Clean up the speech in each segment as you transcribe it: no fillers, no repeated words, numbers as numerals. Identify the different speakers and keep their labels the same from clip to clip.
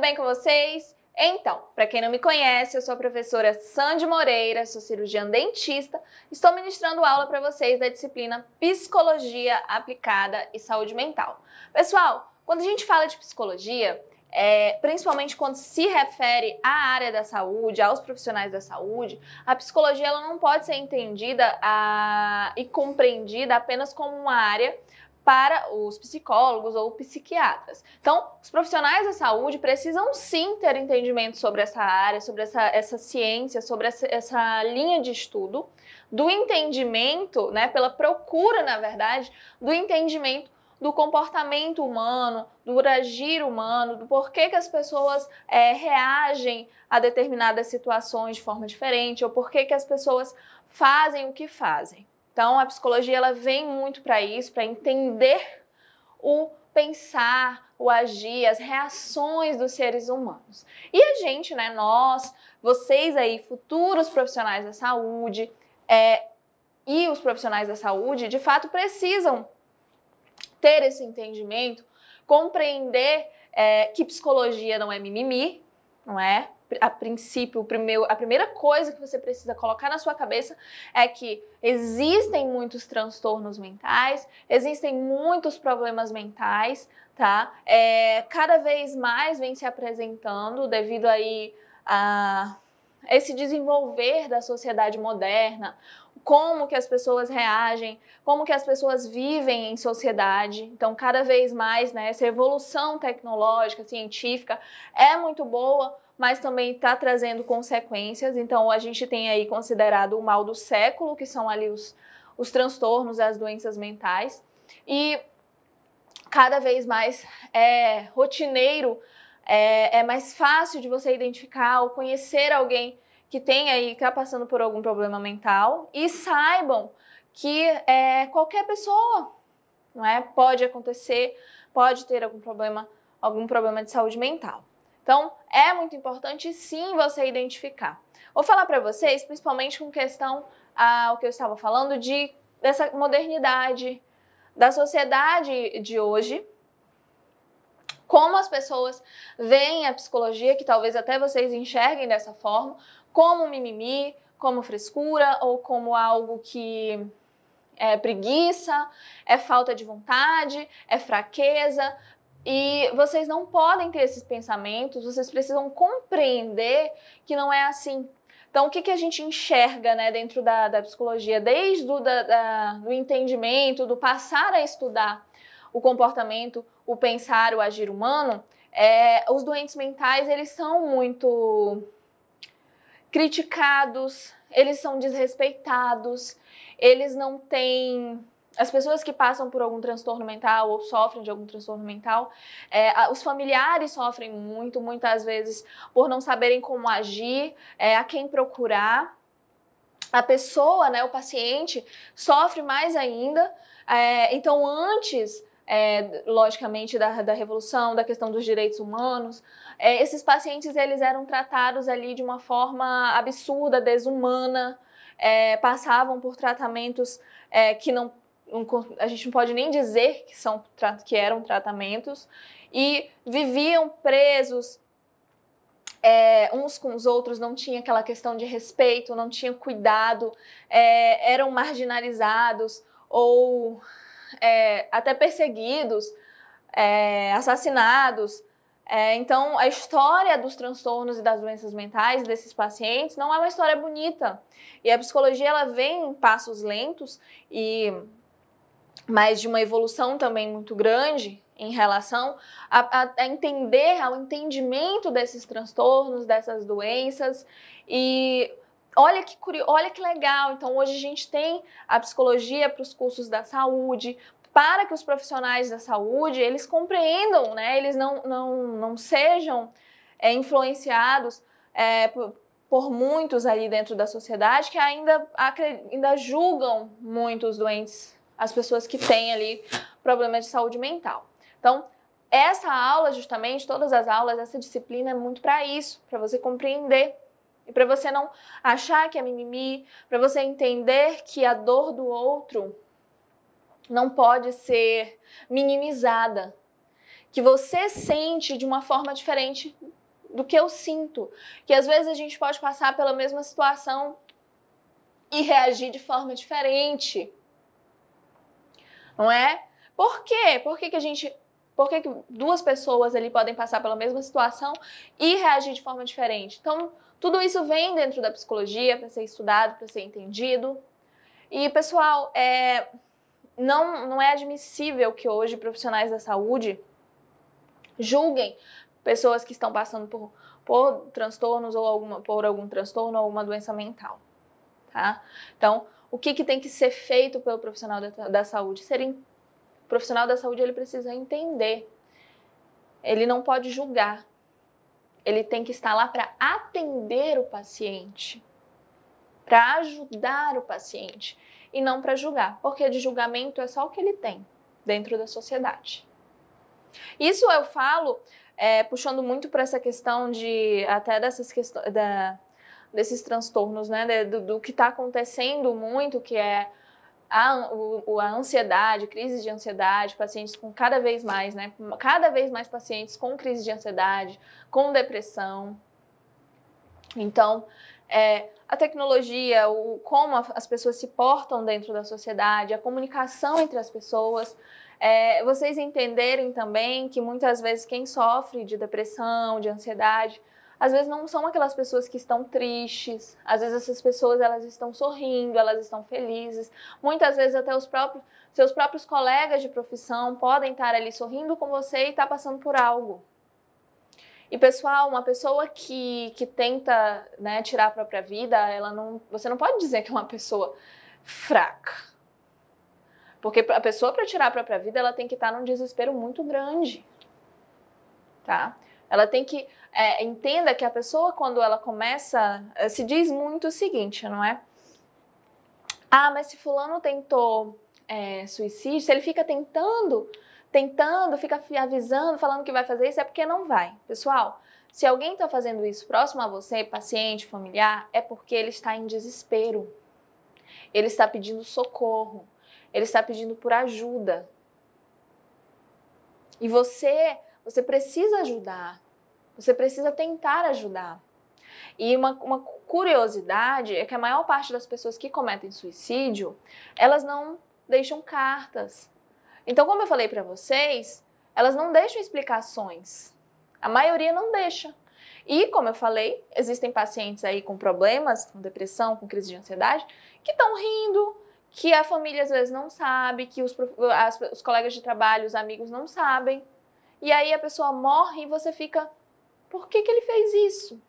Speaker 1: bem com vocês? Então, para quem não me conhece, eu sou a professora Sandy Moreira, sou cirurgiã dentista, estou ministrando aula para vocês da disciplina Psicologia Aplicada e Saúde Mental. Pessoal, quando a gente fala de psicologia, principalmente quando se refere à área da saúde, aos profissionais da saúde, a psicologia ela não pode ser entendida e compreendida apenas como uma área para os psicólogos ou psiquiatras. Então, os profissionais da saúde precisam sim ter entendimento sobre essa área, sobre essa ciência, sobre essa linha de estudo, do entendimento, né, pela procura, na verdade, do entendimento do comportamento humano, do agir humano, do porquê que as pessoas reagem a determinadas situações de forma diferente, ou porquê que as pessoas fazem o que fazem. Então, a psicologia ela vem muito para isso, para entender o pensar, o agir, as reações dos seres humanos. E a gente, né, nós, vocês aí, futuros profissionais da saúde, e os profissionais da saúde, de fato, precisam ter esse entendimento, compreender que psicologia não é mimimi, não é? A princípio, a primeira coisa que você precisa colocar na sua cabeça é que existem muitos transtornos mentais, existem muitos problemas mentais, tá? Cada vez mais vem se apresentando devido aí a esse desenvolver da sociedade moderna, como que as pessoas reagem, como que as pessoas vivem em sociedade. Então, cada vez mais, né, essa evolução tecnológica, científica é muito boa, mas também está trazendo consequências. Então, a gente tem aí considerado o mal do século, que são ali os transtornos, as doenças mentais. E cada vez mais rotineiro, é mais fácil de você identificar ou conhecer alguém que tem aí, que está passando por algum problema mental, e saibam que qualquer pessoa, não é? Pode acontecer, pode ter algum problema de saúde mental. Então, é muito importante sim você identificar. Vou falar para vocês, principalmente com questão ao que eu estava falando, dessa modernidade, da sociedade de hoje, como as pessoas veem a psicologia, que talvez até vocês enxerguem dessa forma, como mimimi, como frescura ou como algo que é preguiça, é falta de vontade, é fraqueza. E vocês não podem ter esses pensamentos, vocês precisam compreender que não é assim. Então, o que a gente enxerga, né, dentro da psicologia, desde do entendimento, do passar a estudar o comportamento, o pensar, o agir humano, os doentes mentais, eles são muito criticados, eles são desrespeitados, eles não têm... As pessoas que passam por algum transtorno mental ou sofrem de algum transtorno mental, os familiares sofrem muitas vezes por não saberem como agir, a quem procurar. A pessoa, né, o paciente, sofre mais ainda. Então, antes, logicamente, da revolução, da questão dos direitos humanos, esses pacientes eles eram tratados ali de uma forma absurda, desumana, passavam por tratamentos que a gente não pode nem dizer que eram tratamentos, e viviam presos uns com os outros, não tinha aquela questão de respeito, não tinha cuidado, eram marginalizados ou até perseguidos, assassinados. Então, a história dos transtornos e das doenças mentais desses pacientes não é uma história bonita. E a psicologia ela vem em passos lentos, mas de uma evolução também muito grande em relação a entender, ao entendimento desses transtornos, dessas doenças. E olha que legal, então hoje a gente tem a psicologia para os cursos da saúde, para que os profissionais da saúde, eles compreendam, né? Eles não sejam influenciados por muitos ali dentro da sociedade que ainda julgam muito os doentes, as pessoas que têm ali problemas de saúde mental. Então, essa aula, justamente, todas as aulas, essa disciplina é muito para isso, para você compreender e para você não achar que é mimimi, para você entender que a dor do outro não pode ser minimizada, que você sente de uma forma diferente do que eu sinto. Que às vezes a gente pode passar pela mesma situação e reagir de forma diferente. Não é? Por quê? Por que que duas pessoas ali podem passar pela mesma situação e reagir de forma diferente? Então, tudo isso vem dentro da psicologia para ser estudado, para ser entendido. E, pessoal, não é admissível que hoje profissionais da saúde julguem pessoas que estão passando por transtornos ou por algum transtorno ou alguma doença mental. Tá? Então, o que tem que ser feito pelo profissional da saúde? O profissional da saúde ele precisa entender. Ele não pode julgar. Ele tem que estar lá para atender o paciente, para ajudar o paciente e não para julgar, porque de julgamento é só o que ele tem dentro da sociedade. Isso eu falo puxando muito para essa questão desses transtornos, né, do que está acontecendo muito, que é a ansiedade, crise de ansiedade, pacientes com cada vez mais, né, cada vez mais pacientes com crise de ansiedade, com depressão. Então, a tecnologia, como as pessoas se portam dentro da sociedade, a comunicação entre as pessoas, vocês entenderem também que muitas vezes quem sofre de depressão, de ansiedade, às vezes não são aquelas pessoas que estão tristes, às vezes essas pessoas elas estão sorrindo, elas estão felizes, muitas vezes até seus próprios colegas de profissão podem estar ali sorrindo com você e estar passando por algo. E, pessoal, uma pessoa que tenta, né, tirar a própria vida, você não pode dizer que é uma pessoa fraca. Porque a pessoa, para tirar a própria vida, ela tem que estar num desespero muito grande. Tá? Ela tem que... entenda que a pessoa, quando ela começa... se diz muito o seguinte, não é? Ah, mas se fulano tentou suicídio, se ele fica tentando, fica avisando, falando que vai fazer isso, é porque não vai. Pessoal, se alguém está fazendo isso próximo a você, paciente, familiar, é porque ele está em desespero. Ele está pedindo socorro. Ele está pedindo por ajuda. E você precisa ajudar. Você precisa tentar ajudar. E uma curiosidade é que a maior parte das pessoas que cometem suicídio, elas não deixam cartas. Então, como eu falei para vocês, elas não deixam explicações. A maioria não deixa. E, como eu falei, existem pacientes aí com problemas, com depressão, com crise de ansiedade, que estão rindo, que a família às vezes não sabe, que os colegas de trabalho, os amigos não sabem. E aí a pessoa morre e você fica, por que ele fez isso?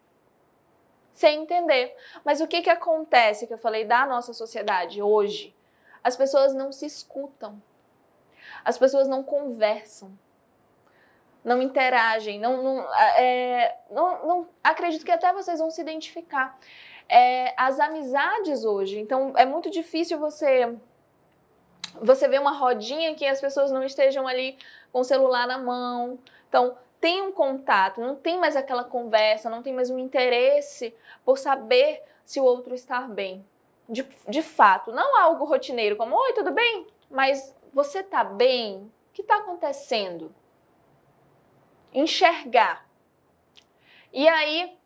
Speaker 1: Sem entender. Mas o que acontece, que eu falei da nossa sociedade hoje? As pessoas não se escutam. As pessoas não conversam. Não interagem. Não acredito que até vocês vão se identificar. As amizades hoje. Então, é muito difícil você ver uma rodinha que as pessoas não estejam ali com o celular na mão. Então, tem um contato, não tem mais aquela conversa, não tem mais um interesse por saber se o outro está bem. De fato, não algo rotineiro, como, oi, tudo bem? Mas você está bem? O que está acontecendo? Enxergar. E aí,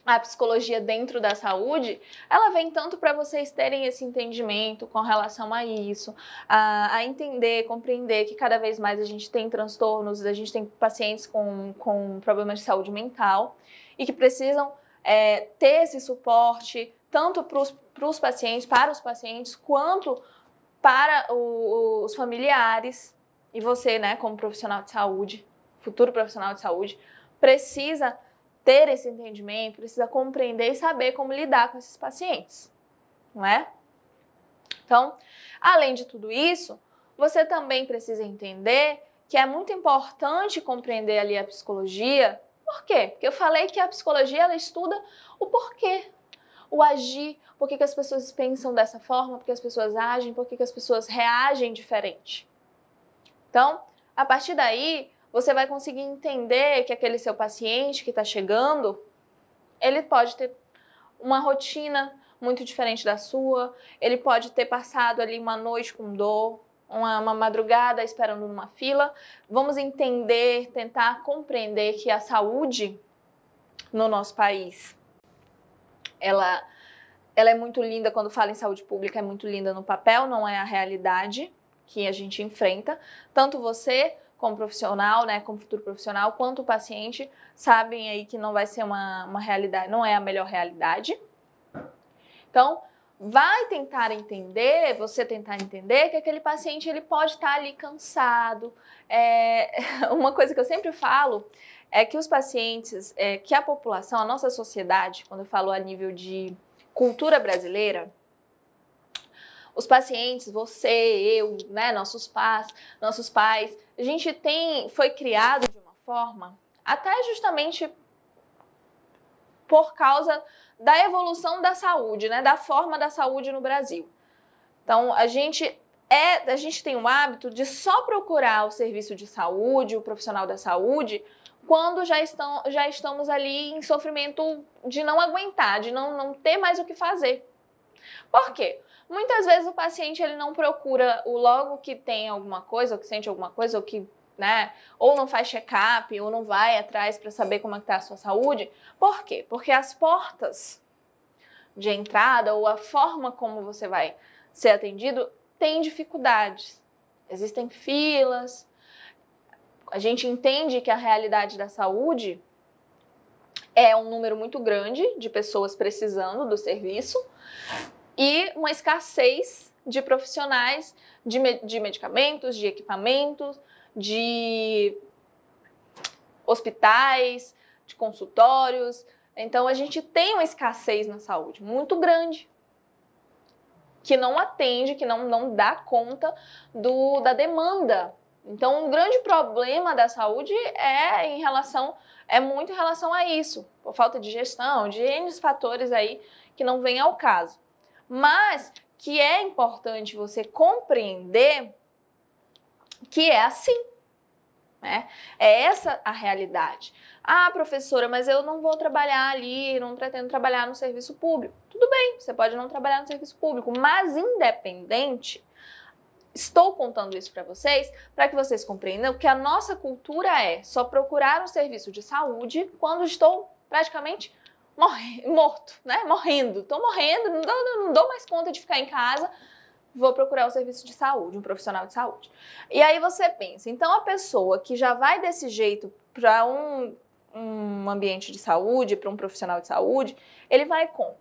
Speaker 1: a psicologia dentro da saúde, ela vem tanto para vocês terem esse entendimento com relação a isso, a entender, compreender que cada vez mais a gente tem transtornos, a gente tem pacientes com problemas de saúde mental e que precisam ter esse suporte tanto para os pacientes, quanto para os familiares. E você, né, como profissional de saúde, futuro profissional de saúde, precisa ter esse entendimento, precisa compreender e saber como lidar com esses pacientes, não é? Então, além de tudo isso, você também precisa entender que é muito importante compreender ali a psicologia. Por quê? Porque eu falei que a psicologia ela estuda o porquê, o agir, por que as pessoas pensam dessa forma, por que as pessoas agem, por que as pessoas reagem diferente. Então, a partir daí, você vai conseguir entender que aquele seu paciente que está chegando, ele pode ter uma rotina muito diferente da sua, ele pode ter passado ali uma noite com dor, uma madrugada esperando numa fila. Vamos entender, tentar compreender que a saúde no nosso país, ela é muito linda quando fala em saúde pública, é muito linda no papel, não é a realidade que a gente enfrenta. Tanto você, como profissional, né, como futuro profissional, quanto o paciente, sabem aí que não vai ser uma realidade, não é a melhor realidade. Então, vai tentar entender, você tentar entender que aquele paciente ele pode estar ali cansado. Uma coisa que eu sempre falo é que os pacientes, que a população, a nossa sociedade, quando eu falo a nível de cultura brasileira, os pacientes, você, eu, né, nossos pais, a gente foi criado de uma forma, até justamente por causa da evolução da saúde, né, da forma da saúde no Brasil. Então, a gente tem o hábito de só procurar o serviço de saúde, o profissional da saúde, quando já estamos ali em sofrimento de não aguentar, de não ter mais o que fazer. Por quê? Muitas vezes o paciente ele não procura logo que tem alguma coisa, ou que sente alguma coisa, ou que, né, ou não faz check-up, ou não vai atrás para saber como é que está a sua saúde. Por quê? Porque as portas de entrada ou a forma como você vai ser atendido tem dificuldades. Existem filas. A gente entende que a realidade da saúde é um número muito grande de pessoas precisando do serviço e uma escassez de profissionais, de medicamentos, de equipamentos, de hospitais, de consultórios. Então, a gente tem uma escassez na saúde muito grande, que não atende, que não dá conta da demanda. Então, um grande problema da saúde é muito em relação a isso, por falta de gestão, de N fatores aí que não vêm ao caso. Mas que é importante você compreender que é assim, né? É essa a realidade. Ah, professora, mas eu não vou trabalhar ali, não pretendo trabalhar no serviço público. Tudo bem, você pode não trabalhar no serviço público, mas independente, estou contando isso para que vocês compreendam que a nossa cultura é só procurar um serviço de saúde quando estou praticamente morto, né? Morrendo. Estou morrendo, não dou mais conta de ficar em casa, vou procurar um serviço de saúde, um profissional de saúde. E aí você pensa, então a pessoa que já vai desse jeito para um ambiente de saúde, para um profissional de saúde, ele vai como?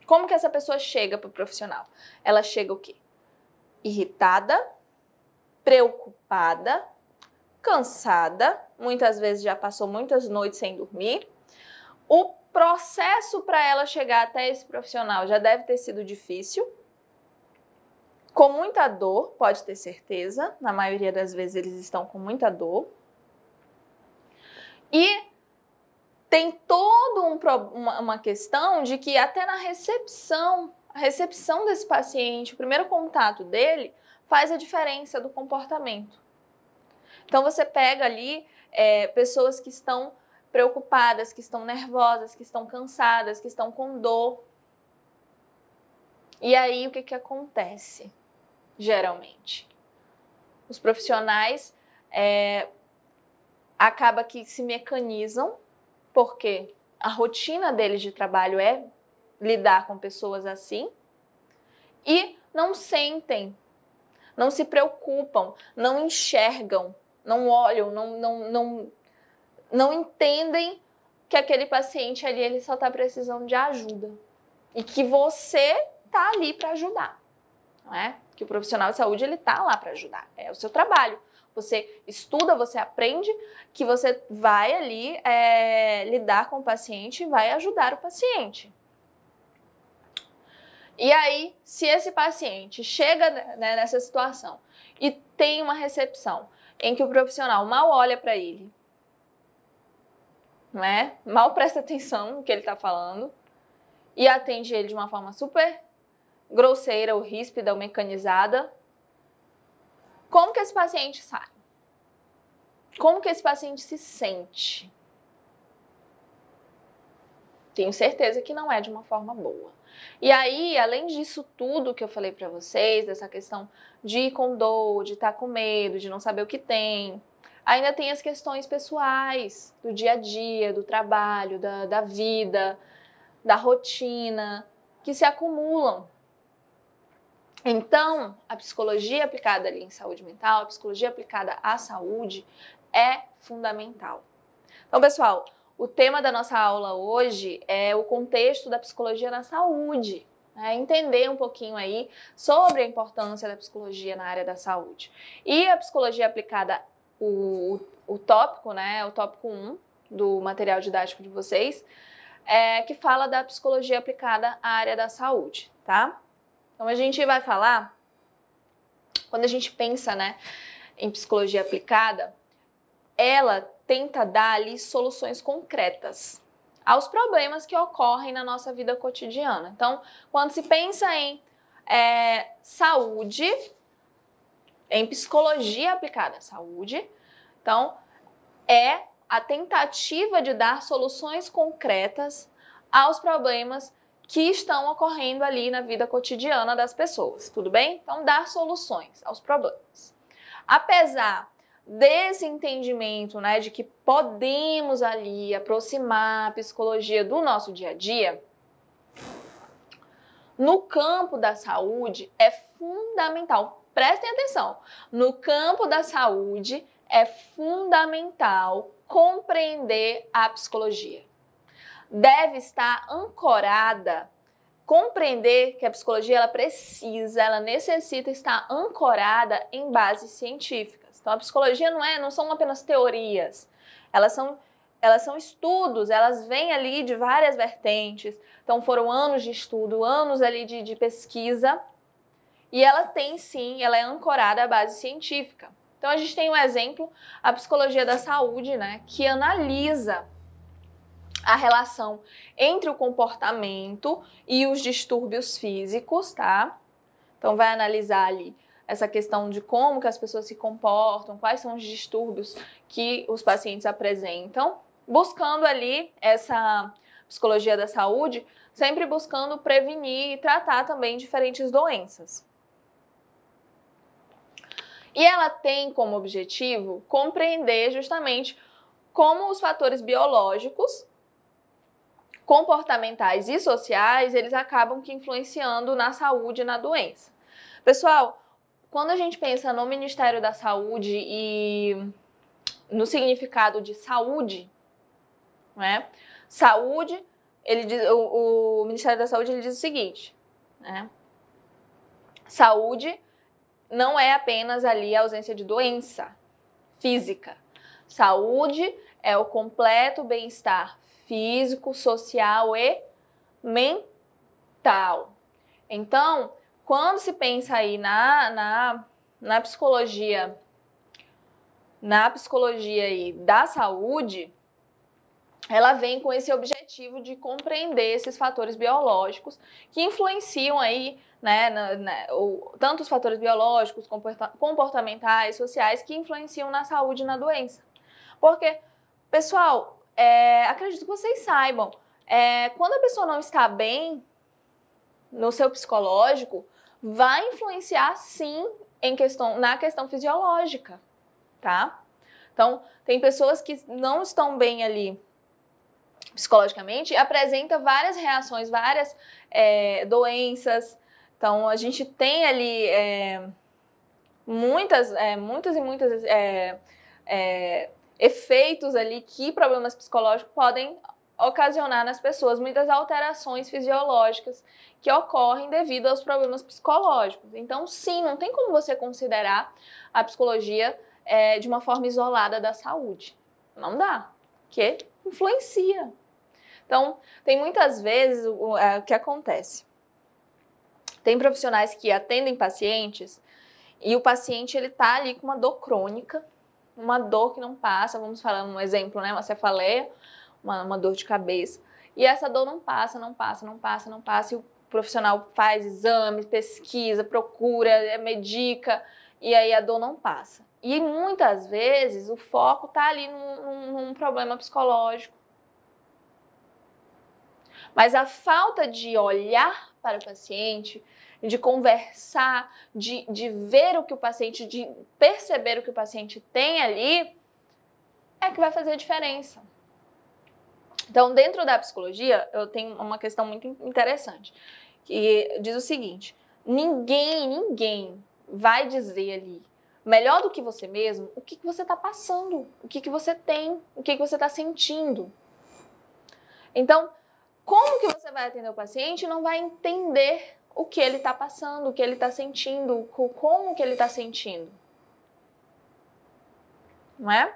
Speaker 1: Como que essa pessoa chega para o profissional? Ela chega o quê? Irritada, preocupada, cansada, muitas vezes já passou muitas noites sem dormir. O processo para ela chegar até esse profissional já deve ter sido difícil, com muita dor, pode ter certeza, na maioria das vezes eles estão com muita dor. E tem toda uma questão de que até na recepção, a recepção desse paciente, o primeiro contato dele, faz a diferença do comportamento. Então você pega ali pessoas que estão preocupadas, que estão nervosas, que estão cansadas, que estão com dor. E aí o que acontece? Geralmente, os profissionais acaba que se mecanizam, porque a rotina deles de trabalho é lidar com pessoas assim, e não sentem, não se preocupam, não enxergam, não olham, não entendem que aquele paciente ali ele só está precisando de ajuda e que você está ali para ajudar, não é? Que o profissional de saúde ele está lá para ajudar, é o seu trabalho. Você estuda, você aprende que você vai ali lidar com o paciente e vai ajudar o paciente. E aí, se esse paciente chega, né, nessa situação e tem uma recepção em que o profissional mal olha para ele, não é? Mal presta atenção no que ele está falando e atende ele de uma forma super grosseira, ou ríspida, ou mecanizada, como que esse paciente sai? Como que esse paciente se sente? Tenho certeza que não é de uma forma boa. E aí, além disso tudo que eu falei para vocês, dessa questão de ir com dor, de estar com medo, de não saber o que tem, ainda tem as questões pessoais, do dia a dia, do trabalho, da vida, da rotina, que se acumulam. Então, a psicologia aplicada ali em saúde mental, a psicologia aplicada à saúde é fundamental. Então, pessoal, o tema da nossa aula hoje é o contexto da psicologia na saúde. Entender um pouquinho aí sobre a importância da psicologia na área da saúde. E a psicologia aplicada, o tópico, né, o tópico 1 do material didático de vocês, que fala da psicologia aplicada à área da saúde, tá? Então, a gente vai falar, quando a gente pensa, né, em psicologia aplicada, ela tenta dar ali soluções concretas aos problemas que ocorrem na nossa vida cotidiana. Então, quando se pensa em saúde, em psicologia aplicada à saúde, então, é a tentativa de dar soluções concretas aos problemas que estão ocorrendo ali na vida cotidiana das pessoas, tudo bem? Então, dar soluções aos problemas. Apesar desse entendimento, né, de que podemos ali aproximar a psicologia do nosso dia a dia, no campo da saúde é fundamental, prestem atenção, no campo da saúde é fundamental compreender a psicologia. Deve estar ancorada, compreender que a psicologia ela necessita estar ancorada em bases científicas. Então a psicologia não são apenas teorias, elas são estudos, elas vêm ali de várias vertentes, então foram anos de estudo, anos ali de pesquisa, e ela é ancorada à base científica. Então a gente tem um exemplo, a psicologia da saúde, né, que analisa a relação entre o comportamento e os distúrbios físicos, tá? Então vai analisar ali essa questão de como que as pessoas se comportam, quais são os distúrbios que os pacientes apresentam, buscando ali essa psicologia da saúde, sempre buscando prevenir e tratar também diferentes doenças. E ela tem como objetivo compreender justamente como os fatores biológicos, comportamentais e sociais, eles acabam que influenciando na saúde e na doença. Pessoal, quando a gente pensa no Ministério da Saúde e no significado de saúde, né? Saúde, o Ministério da Saúde ele diz o seguinte, né? Saúde não é apenas ali a ausência de doença física. Saúde é o completo bem-estar físico, social e mental. Então, quando se pensa aí na psicologia aí da saúde, ela vem com esse objetivo de compreender esses fatores biológicos que influenciam aí, né, tanto os fatores biológicos, comportamentais, sociais, que influenciam na saúde e na doença. Porque, pessoal, acredito que vocês saibam, quando a pessoa não está bem no seu psicológico, vai influenciar sim na questão fisiológica, tá? Então, tem pessoas que não estão bem ali psicologicamente e apresenta várias reações, várias doenças. Então, a gente tem ali muitas efeitos ali que problemas psicológicos podem ocasionar nas pessoas, muitas alterações fisiológicas que ocorrem devido aos problemas psicológicos. Então, sim, não tem como você considerar a psicologia de uma forma isolada da saúde. Não dá, porque influencia. Então, tem muitas vezes o que acontece. Tem profissionais que atendem pacientes e o paciente ele tá ali com uma dor crônica, uma dor que não passa, vamos falar um exemplo, né, uma cefaleia, uma dor de cabeça, e essa dor não passa, e o profissional faz exame, pesquisa, procura, medica, e aí a dor não passa. E muitas vezes o foco tá ali num problema psicológico. Mas a falta de olhar para o paciente, de conversar, de ver o que o paciente, de perceber o que o paciente tem ali, é que vai fazer a diferença. Então, dentro da psicologia, eu tenho uma questão muito interessante, que diz o seguinte: ninguém vai dizer ali, melhor do que você mesmo, o que você está passando, o que você tem, o que você está sentindo. Então, como que você vai atender o paciente e não vai entender o que ele está passando, o que ele está sentindo, como que ele está sentindo? Não é?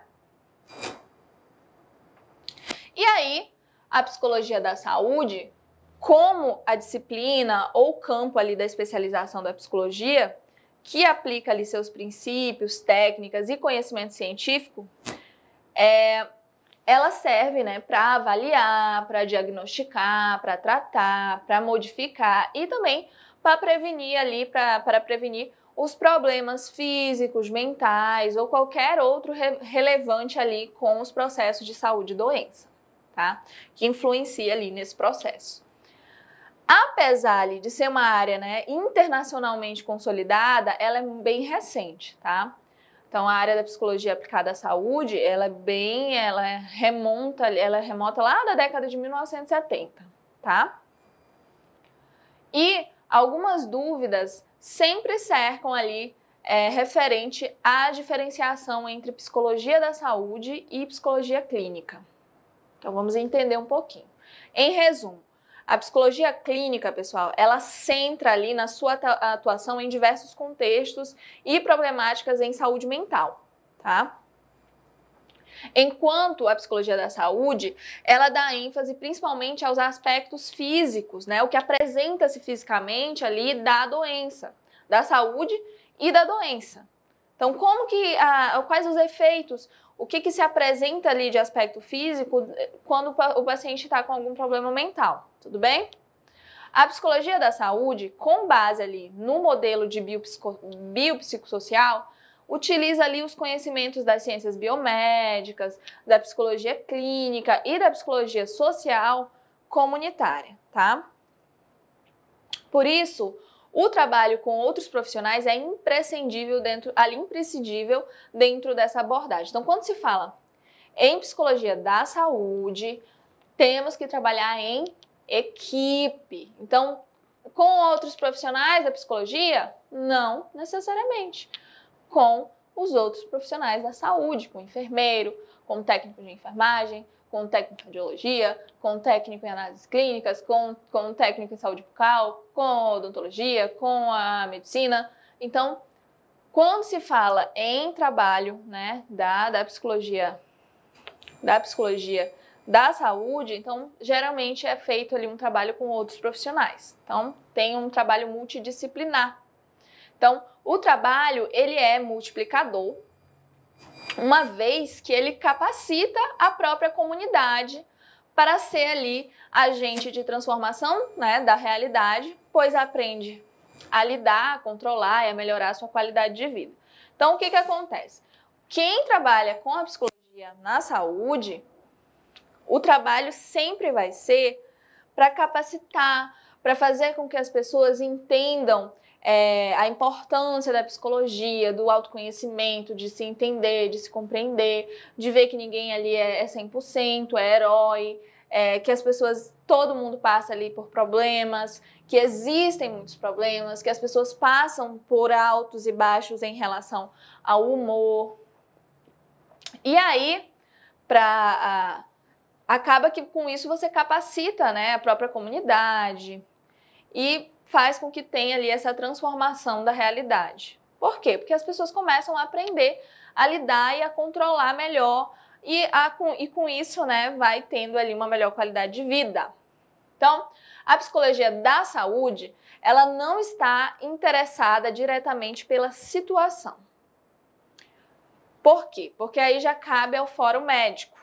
Speaker 1: E aí, a psicologia da saúde, como a disciplina ou campo ali da especialização da psicologia, que aplica ali seus princípios, técnicas e conhecimento científico, ela serve, né, para avaliar, para diagnosticar, para tratar, para modificar e também para prevenir ali, para prevenir os problemas físicos, mentais ou qualquer outro relevante ali com os processos de saúde e doença, tá? Que influencia ali nesse processo. Apesar ali de ser uma área, né, internacionalmente consolidada, ela é bem recente, tá? Então, a área da psicologia aplicada à saúde, ela remota lá da década de 1970, tá? E algumas dúvidas sempre cercam ali referente à diferenciação entre psicologia da saúde e psicologia clínica. Então, vamos entender um pouquinho. Em resumo, a psicologia clínica, pessoal, ela centra ali na sua atuação em diversos contextos e problemáticas em saúde mental, tá? Enquanto a psicologia da saúde, ela dá ênfase principalmente aos aspectos físicos, né? O que apresenta-se fisicamente ali da doença, da saúde e da doença. Então, quais os efeitos, o que se apresenta ali de aspecto físico quando o paciente está com algum problema mental, tudo bem? A psicologia da saúde, com base ali no modelo de biopsicossocial, utiliza ali os conhecimentos das ciências biomédicas, da psicologia clínica e da psicologia social comunitária, tá? Por isso, o trabalho com outros profissionais é imprescindível dentro dessa abordagem. Então, quando se fala em psicologia da saúde, temos que trabalhar em equipe. Então, com outros profissionais da psicologia? Não necessariamente. Com os outros profissionais da saúde, com o enfermeiro, com o técnico de enfermagem, com o técnico em radiologia, com o técnico em análises clínicas, com o técnico em saúde bucal, com a odontologia, com a medicina. Então, quando se fala em trabalho, né, da psicologia da saúde, então geralmente é feito ali um trabalho com outros profissionais. Então, tem um trabalho multidisciplinar. Então, o trabalho, ele é multiplicador, uma vez que ele capacita a própria comunidade para ser ali agente de transformação, né, da realidade, pois aprende a lidar, a controlar e a melhorar a sua qualidade de vida. Então, o que acontece? Quem trabalha com a psicologia na saúde, o trabalho sempre vai ser para capacitar, para fazer com que as pessoas entendam a importância da psicologia, do autoconhecimento, de se entender, de se compreender, de ver que ninguém ali é 100%, é herói, que as pessoas, todo mundo passa ali por problemas, que existem muitos problemas, que as pessoas passam por altos e baixos em relação ao humor. E aí, acaba que com isso você capacita, né, a própria comunidade e faz com que tenha ali essa transformação da realidade. Por quê? Porque as pessoas começam a aprender a lidar e a controlar melhor e com isso, né, vai tendo ali uma melhor qualidade de vida. Então, a psicologia da saúde, ela não está interessada diretamente pela situação. Por quê? Porque aí já cabe ao fórum médico.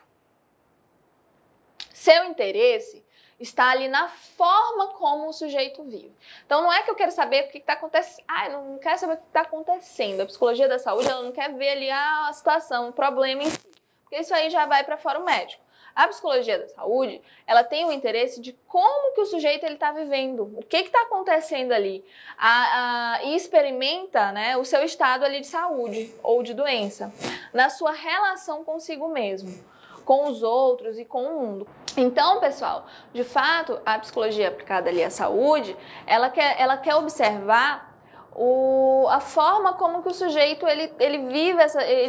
Speaker 1: Seu interesse está ali na forma como o sujeito vive. Então, não é que eu quero saber o que está acontecendo. Eu não quero saber o que está acontecendo. A psicologia da saúde, ela não quer ver ali a situação, o problema em si. Porque isso aí já vai para fórum médico. A psicologia da saúde, ela tem o interesse de como que o sujeito está vivendo, o que está acontecendo ali, e experimenta, né, o seu estado ali de saúde ou de doença, na sua relação consigo mesmo, com os outros e com o mundo. Então, pessoal, de fato, a psicologia aplicada ali à saúde, ela quer observar a forma como que o sujeito ele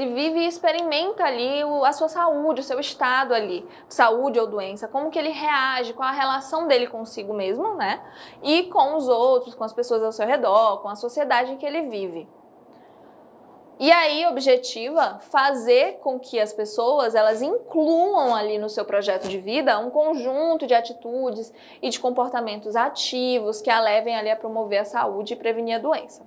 Speaker 1: vive e experimenta ali a sua saúde, o seu estado ali, saúde ou doença, como que ele reage, qual a relação dele consigo mesmo, né? E com os outros, com as pessoas ao seu redor, com a sociedade em que ele vive. E aí, objetiva fazer com que as pessoas elas incluam ali no seu projeto de vida um conjunto de atitudes e de comportamentos ativos que a levem ali a promover a saúde e prevenir a doença.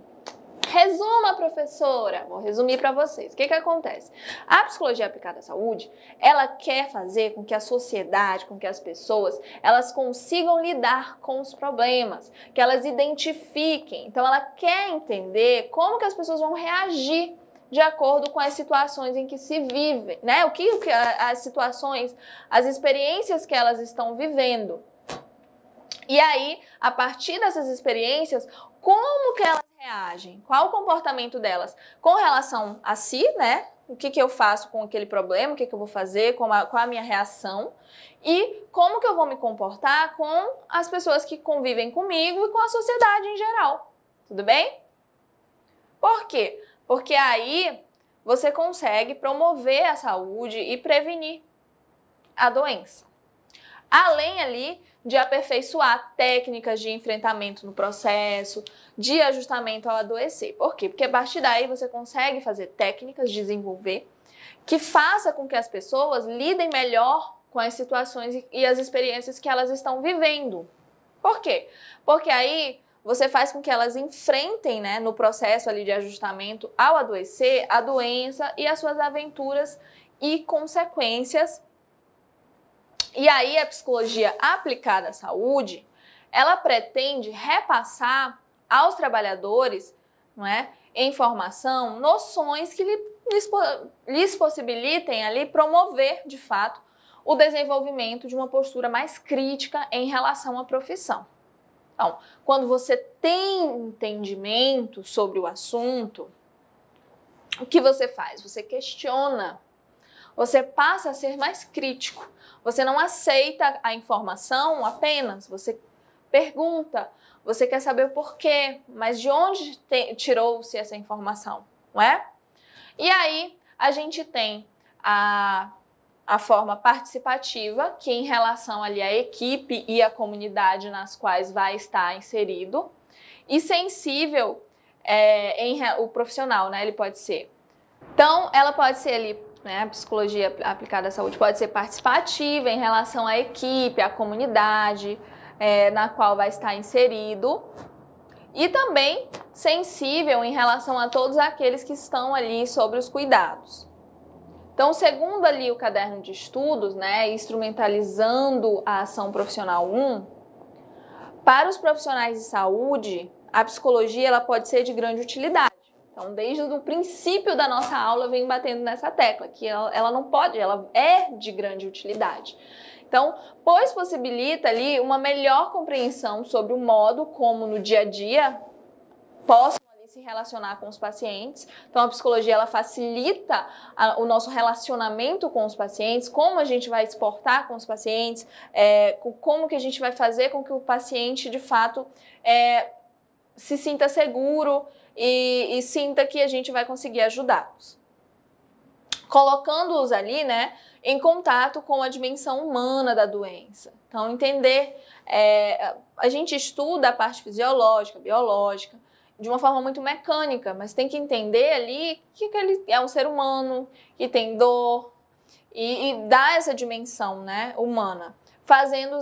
Speaker 1: Resuma, professora! Vou resumir para vocês. O que acontece? A psicologia aplicada à saúde, ela quer fazer com que a sociedade, com que as pessoas, elas consigam lidar com os problemas, que elas identifiquem. Então, ela quer entender como que as pessoas vão reagir de acordo com as situações em que se vivem, né? As situações, as experiências que elas estão vivendo. E aí, a partir dessas experiências, como que elas reagem? Qual o comportamento delas com relação a si, né? O que eu faço com aquele problema, o que eu vou fazer, qual a minha reação e como que eu vou me comportar com as pessoas que convivem comigo e com a sociedade em geral. Tudo bem? Por quê? Porque aí você consegue promover a saúde e prevenir a doença. Além ali de aperfeiçoar técnicas de enfrentamento no processo, de ajustamento ao adoecer. Por quê? Porque a partir daí você consegue fazer técnicas, desenvolver, que faça com que as pessoas lidem melhor com as situações e as experiências que elas estão vivendo. Por quê? Porque aí você faz com que elas enfrentem, né, no processo ali de ajustamento ao adoecer, a doença e as suas aventuras e consequências. E aí a psicologia aplicada à saúde, ela pretende repassar aos trabalhadores, não é, em formação, noções que lhes possibilitem ali promover, de fato, o desenvolvimento de uma postura mais crítica em relação à profissão. Então, quando você tem entendimento sobre o assunto, o que você faz? Você questiona, você passa a ser mais crítico. Você não aceita a informação apenas, você pergunta, você quer saber o porquê, mas de onde tirou-se essa informação, não é? E aí a gente tem a forma participativa, que em relação ali à equipe e à comunidade nas quais vai estar inserido, e sensível o profissional, né? Ele pode ser. Então, ela pode ser ali, né, a psicologia aplicada à saúde pode ser participativa em relação à equipe, à comunidade na qual vai estar inserido, e também sensível em relação a todos aqueles que estão ali sobre os cuidados. Então, segundo ali o caderno de estudos, né, instrumentalizando a ação profissional 1, para os profissionais de saúde, a psicologia ela pode ser de grande utilidade. Então, desde o princípio da nossa aula, eu venho batendo nessa tecla, que ela não pode, ela é de grande utilidade. Então, pois possibilita ali uma melhor compreensão sobre o modo como no dia a dia possam se relacionar com os pacientes. Então, a psicologia ela facilita o nosso relacionamento com os pacientes, como a gente vai se portar com os pacientes, como que a gente vai fazer com que o paciente, de fato, se sinta seguro e sinta que a gente vai conseguir ajudá-los. Colocando-os ali, né, em contato com a dimensão humana da doença. Então, entender, a gente estuda a parte fisiológica, biológica, de uma forma muito mecânica, mas tem que entender ali que ele é um ser humano, que tem dor, e dar essa dimensão, né, humana, fazendo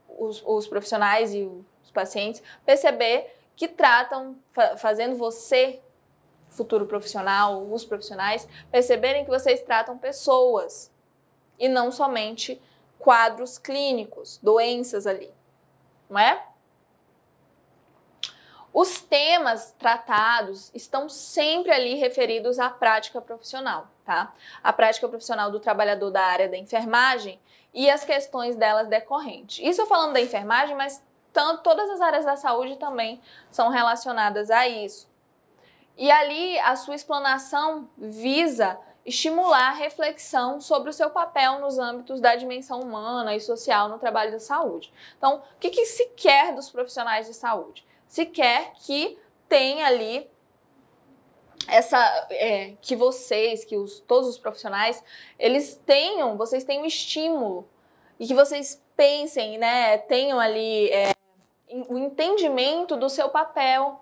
Speaker 1: os profissionais e os pacientes perceber que tratam, fazendo você, futuro profissional, os profissionais, perceberem que vocês tratam pessoas e não somente quadros clínicos, doenças ali, não é? Os temas tratados estão sempre ali referidos à prática profissional, tá? A prática profissional do trabalhador da área da enfermagem e as questões delas decorrentes. Isso falando da enfermagem, mas todas as áreas da saúde também são relacionadas a isso. E ali a sua explanação visa estimular a reflexão sobre o seu papel nos âmbitos da dimensão humana e social no trabalho da saúde. Então, o que se quer dos profissionais de saúde? Se quer que tenha ali que todos os profissionais, vocês tenham estímulo e que vocês pensem, né, tenham ali o entendimento do seu papel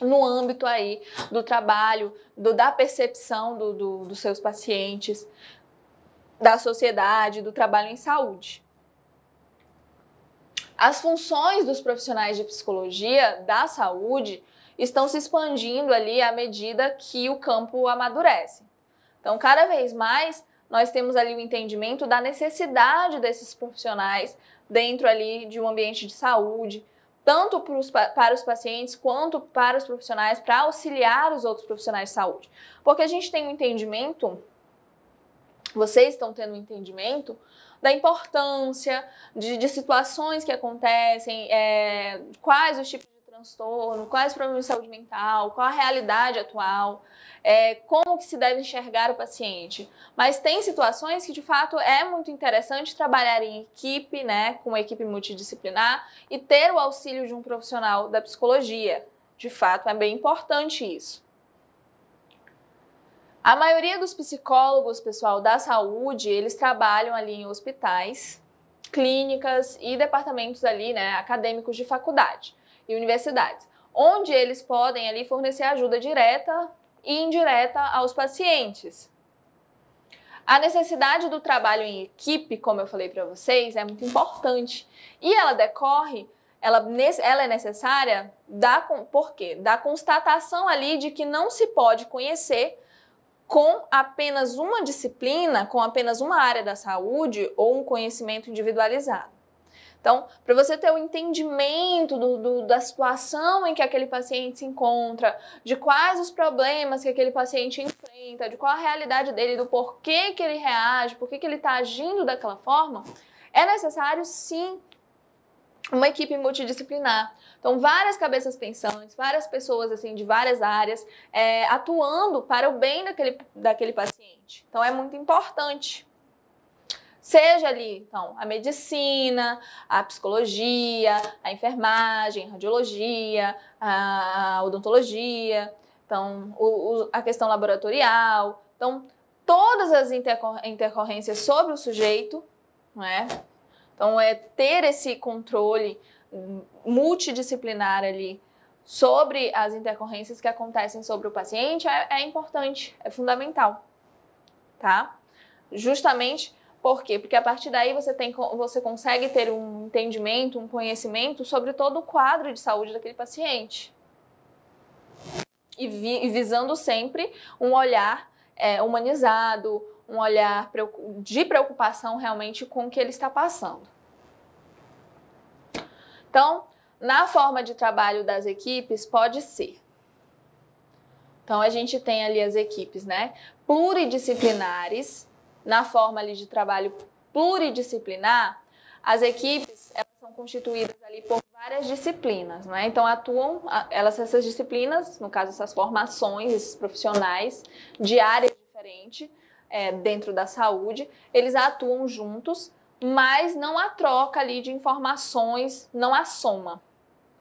Speaker 1: no âmbito aí do trabalho, da percepção dos seus pacientes, da sociedade, do trabalho em saúde. As funções dos profissionais de psicologia da saúde estão se expandindo ali à medida que o campo amadurece. Então, cada vez mais, nós temos ali o entendimento da necessidade desses profissionais dentro ali de um ambiente de saúde, tanto para os pacientes quanto para os profissionais, para auxiliar os outros profissionais de saúde. Porque a gente tem um entendimento, vocês estão tendo um entendimento da importância de situações que acontecem, quais os tipos de transtorno, quais os problemas de saúde mental, qual a realidade atual, como que se deve enxergar o paciente. Mas tem situações que, de fato, é muito interessante trabalhar em equipe, né, com uma equipe multidisciplinar e ter o auxílio de um profissional da psicologia. De fato, é bem importante isso. A maioria dos psicólogos, pessoal, da saúde, eles trabalham ali em hospitais, clínicas e departamentos ali, né, acadêmicos de faculdade e universidades, onde eles podem ali fornecer ajuda direta e indireta aos pacientes. A necessidade do trabalho em equipe, como eu falei para vocês, é muito importante e ela é necessária por quê? Da constatação ali de que não se pode conhecer com apenas uma disciplina, com apenas uma área da saúde ou um conhecimento individualizado. Então, para você ter o entendimento da situação em que aquele paciente se encontra, de quais os problemas que aquele paciente enfrenta, de qual a realidade dele, do porquê que ele reage, porquê que ele está agindo daquela forma, é necessário, sim, uma equipe multidisciplinar. Então, várias cabeças pensantes, várias pessoas assim de várias áreas atuando para o bem daquele paciente. Então, é muito importante. Seja ali, então, a medicina, a psicologia, a enfermagem, a radiologia, a odontologia, então, a questão laboratorial. Então, todas as intercorrências sobre o sujeito, não é? Então, ter esse controle multidisciplinar ali sobre as intercorrências que acontecem sobre o paciente é importante, é fundamental, tá? Justamente por quê? Porque a partir daí você consegue ter um entendimento, um conhecimento sobre todo o quadro de saúde daquele paciente. E visando sempre um olhar humanizado, um olhar de preocupação realmente com o que ele está passando. Então, na forma de trabalho das equipes, pode ser. Então, a gente tem ali as equipes, né, pluridisciplinares. Na forma ali de trabalho pluridisciplinar, as equipes elas são constituídas ali por várias disciplinas, né? Então, atuam essas disciplinas, no caso, essas formações, esses profissionais de áreas diferentes dentro da saúde, eles atuam juntos, mas não há troca ali de informações, não há soma.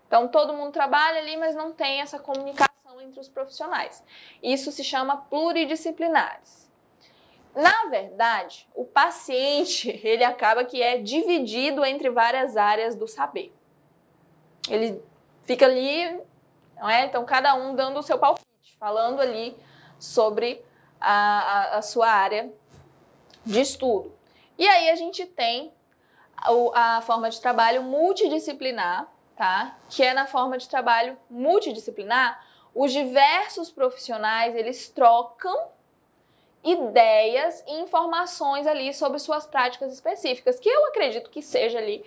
Speaker 1: Então, todo mundo trabalha ali, mas não tem essa comunicação entre os profissionais. Isso se chama pluridisciplinares. Na verdade, o paciente, ele acaba que é dividido entre várias áreas do saber. Ele fica ali, não é? Então, cada um dando o seu palpite, falando ali sobre a sua área de estudo. E aí a gente tem a forma de trabalho multidisciplinar, tá? Que é na forma de trabalho multidisciplinar, os diversos profissionais, eles trocam ideias e informações ali sobre suas práticas específicas, que eu acredito que seja ali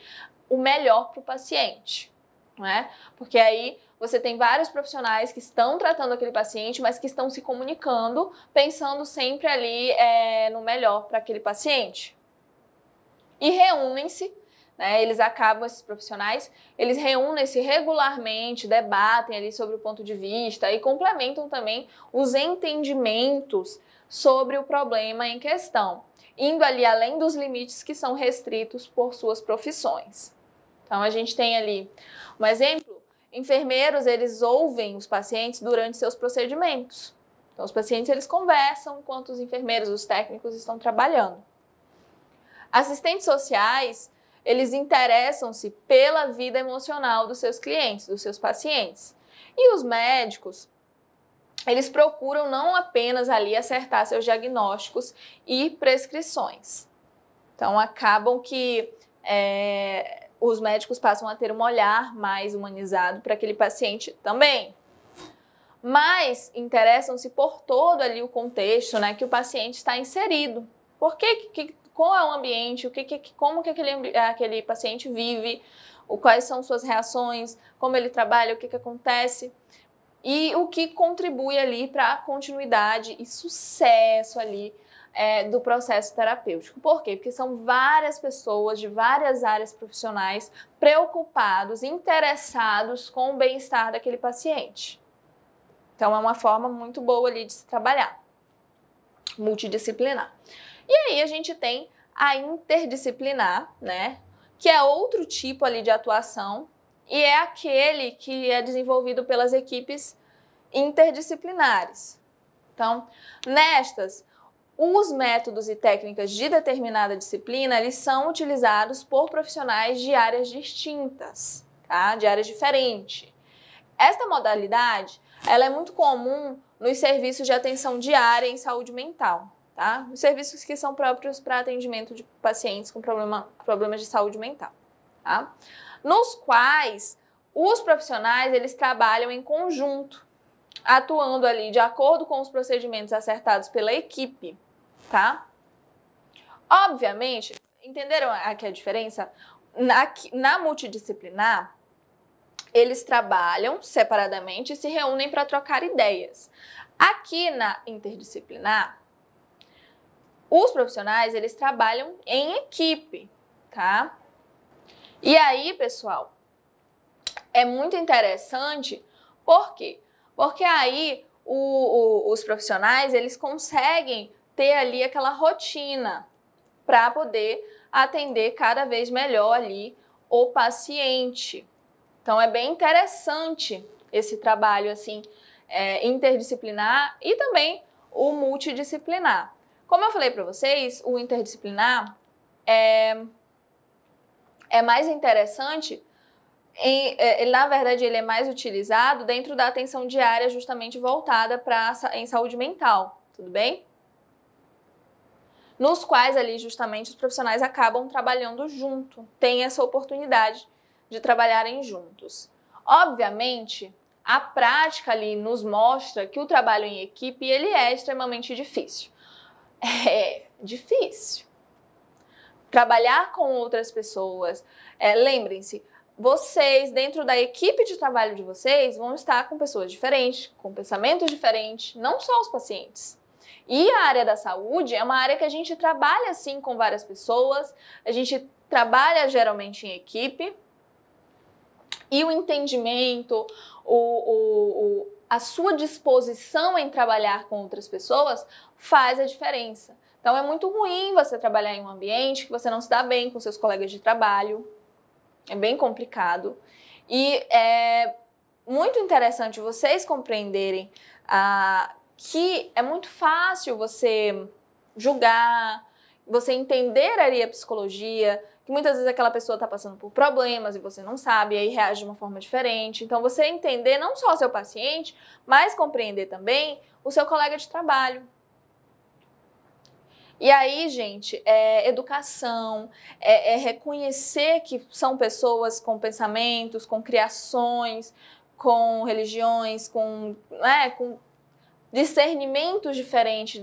Speaker 1: o melhor para o paciente, não é? Porque aí você tem vários profissionais que estão tratando aquele paciente, mas que estão se comunicando, pensando sempre ali no melhor para aquele paciente. E reúnem-se, né, esses profissionais, eles reúnem-se regularmente, debatem ali sobre o ponto de vista e complementam também os entendimentos sobre o problema em questão, indo ali além dos limites que são restritos por suas profissões. Então, a gente tem ali um exemplo: enfermeiros, eles ouvem os pacientes durante seus procedimentos. Então, os pacientes, eles conversam enquanto os enfermeiros, os técnicos estão trabalhando. Assistentes sociais, eles interessam-se pela vida emocional dos seus clientes, dos seus pacientes. E os médicos, eles procuram não apenas ali acertar seus diagnósticos e prescrições. Então, acabam que os médicos passam a ter um olhar mais humanizado para aquele paciente também. Mas interessam-se por todo ali o contexto, né, que o paciente está inserido. Por qual é o ambiente, como que aquele paciente vive, quais são suas reações, como ele trabalha, o que acontece e o que contribui ali para a continuidade e sucesso ali do processo terapêutico. Por quê? Porque são várias pessoas de várias áreas profissionais preocupados, interessados com o bem-estar daquele paciente. Então, é uma forma muito boa ali de se trabalhar, multidisciplinar. E aí a gente tem a interdisciplinar, né, que é outro tipo ali de atuação e é aquele que é desenvolvido pelas equipes interdisciplinares. Então, nestas, os métodos e técnicas de determinada disciplina, eles são utilizados por profissionais de áreas distintas, tá? De áreas diferentes. Esta modalidade, ela é muito comum nos serviços de atenção diária em saúde mental, tá? Os serviços que são próprios para atendimento de pacientes com problemas de saúde mental, tá? Nos quais os profissionais, eles trabalham em conjunto, atuando ali de acordo com os procedimentos acertados pela equipe, tá? Obviamente, entenderam aqui a diferença? Na multidisciplinar, eles trabalham separadamente e se reúnem para trocar ideias. Aqui na interdisciplinar, os profissionais, eles trabalham em equipe, tá? E aí, pessoal, é muito interessante, por quê? Porque aí os profissionais, eles conseguem ter ali aquela rotina para poder atender cada vez melhor ali o paciente. Então, é bem interessante esse trabalho assim, interdisciplinar e também o multidisciplinar. Como eu falei para vocês, o interdisciplinar é mais interessante, na verdade ele é mais utilizado dentro da atenção diária justamente voltada em saúde mental, tudo bem? Nos quais ali justamente os profissionais acabam trabalhando junto, tem essa oportunidade de trabalharem juntos. Obviamente, a prática ali nos mostra que o trabalho em equipe ele é extremamente difícil. É difícil. Trabalhar com outras pessoas, lembrem-se, vocês, dentro da equipe de trabalho de vocês, vão estar com pessoas diferentes, com pensamentos diferentes, não só os pacientes. E a área da saúde é uma área que a gente trabalha, assim, com várias pessoas, a gente trabalha geralmente em equipe, e o entendimento, a sua disposição em trabalhar com outras pessoas faz a diferença. Então, é muito ruim você trabalhar em um ambiente que você não se dá bem com seus colegas de trabalho. É bem complicado. E é muito interessante vocês compreenderem que é muito fácil você julgar, você entender ali a psicologia, que muitas vezes aquela pessoa está passando por problemas e você não sabe, e aí reage de uma forma diferente. Então, você entender não só o seu paciente, mas compreender também o seu colega de trabalho. E aí, gente, educação, reconhecer que são pessoas com pensamentos, com criações, com religiões, com discernimentos diferentes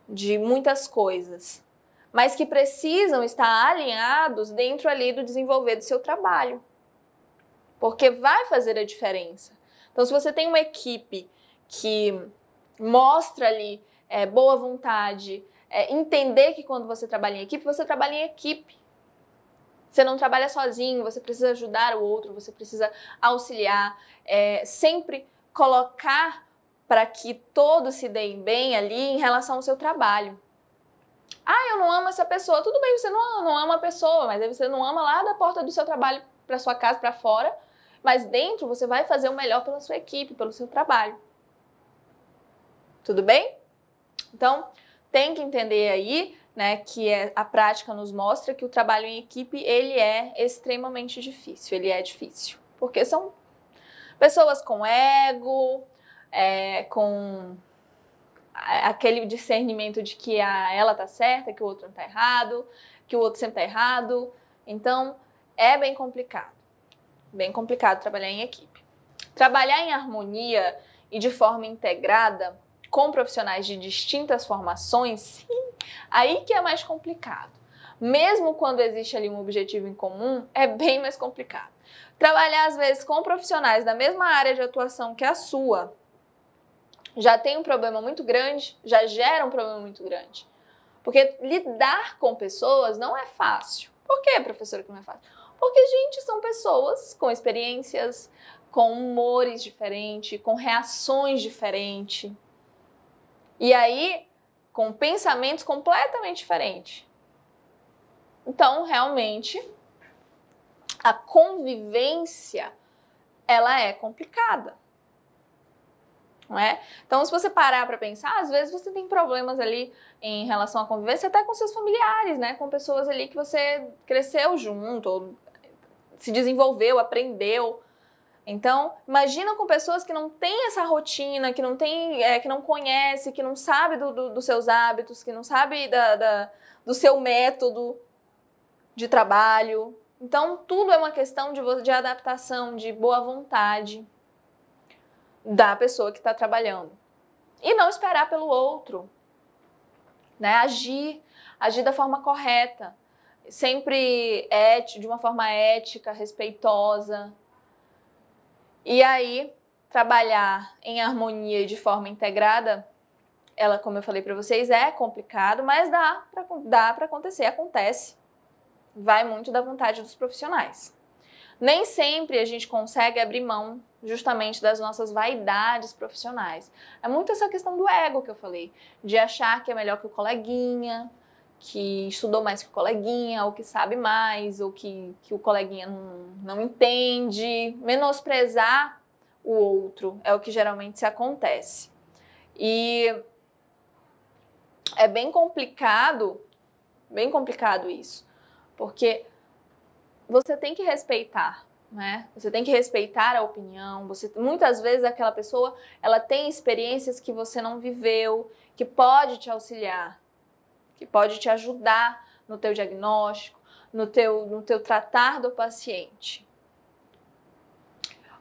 Speaker 1: de muitas coisas, mas que precisam estar alinhados dentro ali do desenvolver do seu trabalho. porque vai fazer a diferença. Então, se você tem uma equipe que mostra ali boa vontade, entender que quando você trabalha em equipe, você trabalha em equipe. Você não trabalha sozinho, você precisa ajudar o outro, você precisa auxiliar, sempre colocar para que todos se deem bem ali em relação ao seu trabalho. Ah, eu não amo essa pessoa. Tudo bem, você não ama a pessoa, mas aí você não ama lá da porta do seu trabalho para sua casa, para fora, mas dentro você vai fazer o melhor pela sua equipe, pelo seu trabalho. Tudo bem? Então, tem que entender aí, né, que a prática nos mostra que o trabalho em equipe, ele é extremamente difícil, ele é difícil, porque são pessoas com ego, com aquele discernimento de que ela tá certa, que o outro não tá errado, que o outro sempre tá errado. Então, é bem complicado trabalhar em equipe. Trabalhar em harmonia e de forma integrada com profissionais de distintas formações, aí que é mais complicado. Mesmo quando existe ali um objetivo em comum, é bem mais complicado. Trabalhar, às vezes, com profissionais da mesma área de atuação que a sua, já tem um problema muito grande, já gera um problema muito grande. Porque lidar com pessoas não é fácil. Por que, professora, que não é fácil? Porque, gente, são pessoas com experiências, com humores diferentes, com reações diferentes. E aí, com pensamentos completamente diferentes. Então, realmente, a convivência, ela é complicada. Não é? Então, se você parar para pensar, às vezes você tem problemas ali em relação à convivência, até com seus familiares, né? Com pessoas ali que você cresceu junto, ou se desenvolveu, aprendeu. Então, imagina com pessoas que não têm essa rotina, que não tem, que não conhece, que não sabe dos seus hábitos, que não sabe do seu método de trabalho. Então, tudo é uma questão de adaptação, de boa vontade da pessoa que está trabalhando. E não esperar pelo outro, né? Agir da forma correta, sempre de uma forma ética, respeitosa. E aí, trabalhar em harmonia e de forma integrada, ela, como eu falei para vocês, é complicado, mas dá para acontecer, acontece. Vai muito da vontade dos profissionais. Nem sempre a gente consegue abrir mão justamente das nossas vaidades profissionais. É muito essa questão do ego que eu falei, de achar que é melhor que o coleguinha, que estudou mais que o coleguinha, ou que sabe mais, ou que o coleguinha não entende. Menosprezar o outro é o que geralmente se acontece. E é bem complicado isso, porque você tem que respeitar, né? Você tem que respeitar a opinião. Muitas vezes aquela pessoa, ela tem experiências que você não viveu, que pode te auxiliar, que pode te ajudar no teu diagnóstico, no teu tratar do paciente.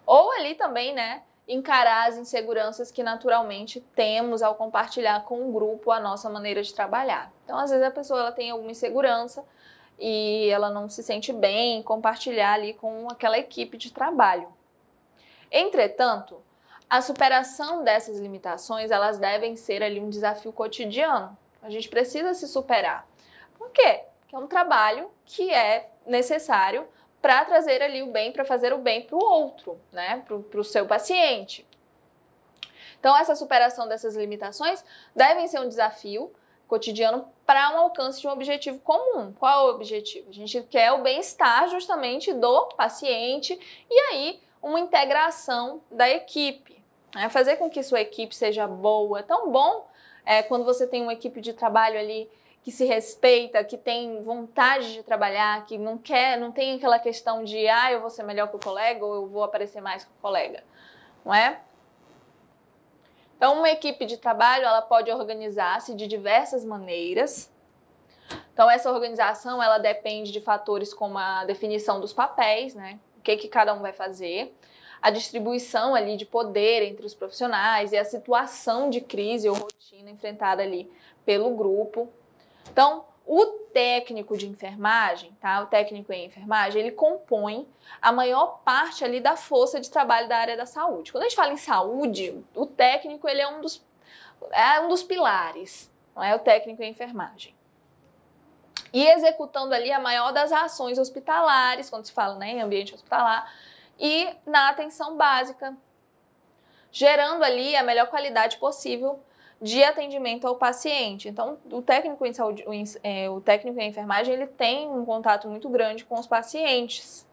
Speaker 1: Ou ali também, né, encarar as inseguranças que naturalmente temos ao compartilhar com o grupo a nossa maneira de trabalhar. Então, às vezes a pessoa ela tem alguma insegurança e ela não se sente bem em compartilhar ali com aquela equipe de trabalho. Entretanto, a superação dessas limitações, elas devem ser ali um desafio cotidiano. A gente precisa se superar. Por quê? Porque é um trabalho que é necessário para trazer ali o bem, para fazer o bem para o outro, né? Para o seu paciente. Então, essa superação dessas limitações devem ser um desafio cotidiano para um alcance de um objetivo comum. Qual é o objetivo? A gente quer o bem-estar justamente do paciente e aí uma integração da equipe, né? Fazer com que sua equipe seja boa. É tão bom quando você tem uma equipe de trabalho ali que se respeita, que tem vontade de trabalhar, que não tem aquela questão de eu vou ser melhor que o colega ou eu vou aparecer mais que o colega, não é? Então, uma equipe de trabalho, ela pode organizar-se de diversas maneiras. Então, essa organização, ela depende de fatores como a definição dos papéis, né? O que cada um vai fazer, a distribuição ali de poder entre os profissionais e a situação de crise ou rotina enfrentada ali pelo grupo. Então, o técnico de enfermagem, tá? O técnico em enfermagem, ele compõe a maior parte ali da força de trabalho da área da saúde. Quando a gente fala em saúde, o técnico, ele é um dos pilares, não é? O técnico em enfermagem. E executando ali a maior das ações hospitalares, quando se fala, né, em ambiente hospitalar, e na atenção básica, gerando ali a melhor qualidade possível de atendimento ao paciente. Então, o técnico em saúde, o técnico em enfermagem, ele tem um contato muito grande com os pacientes.